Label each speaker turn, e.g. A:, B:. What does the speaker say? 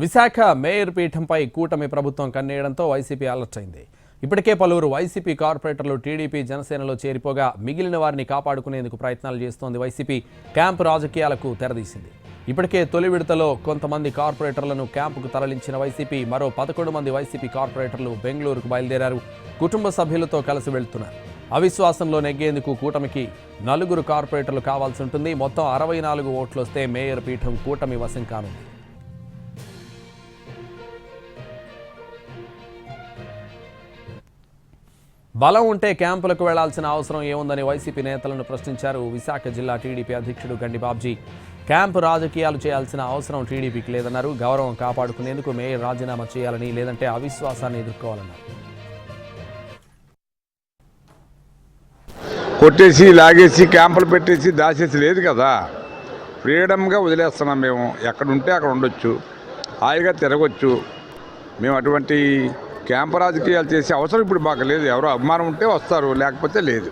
A: Visakha mayor పీఠంపై కూటమి ప్రభుత్వం కన్నేయడంతో YCP alert అయింది. ఇప్పటికే పలువురు వైసీపీ కార్పొరేటర్లు టీడీపీ జనసేనలో చేరిపోగా మిగిలిన వారిని కాపాడుకునేందుకు ప్రయత్నాలు చేస్తోంది వైసీపీ. క్యాంపు రాజకీయాలకు తెరదీసింది. ఇప్పటికే తొలి విడతలో కొంతమంది కార్పొరేటర్లను క్యాంపుకు తరలించిన వైసీపీ మరో 11 మంది వైసీపీ కార్పొరేటర్లు బెంగళూరుకు బయలుదేరారు. కుటుంబ సభ్యులతో కలిసి వెళ్తున్నారు. అవిశ్వాసంలో నెగ్గేందుకు కూటమికి 4 కార్పొరేటర్లు కావాల్సి ఉంటుంది. మొత్తం 64 ఓట్లు వస్తే మేయర్ పీఠం కూటమి వశం కానుంది. బలం ఉంటే క్యాంపులకు వెళ్లాల్సిన అవసరం ఏముందని వైసీపీ నేతలను ప్రశ్నించారు. విశాఖ జిల్లా టీడీపీ అధ్యక్షుడు గండి బాబ్జీ క్యాంపు రాజకీయాలు చేయాల్సిన అవసరం టీడీపీకి లేదన్నారు. గౌరవం కాపాడుకునేందుకు మేయర్ రాజీనామా చేయాలని, లేదంటే అవిశ్వాసాన్ని ఎదుర్కోవాలన్నారు.
B: కొట్టేసి లాగేసి క్యాంపులు పెట్టేసి దాచేసి లేదు కదా, ఫ్రీడమ్గా వదిలేస్తున్నాం. మేము ఎక్కడుంటే అక్కడ ఉండొచ్చు, హాయిగా తిరగొచ్చు. మేము అటువంటి క్యాంపు రాజకీయాలు చేసే అవసరం ఇప్పుడు మాకు లేదు. ఎవరో అభిమానం ఉంటే వస్తారు, లేకపోతే లేదు.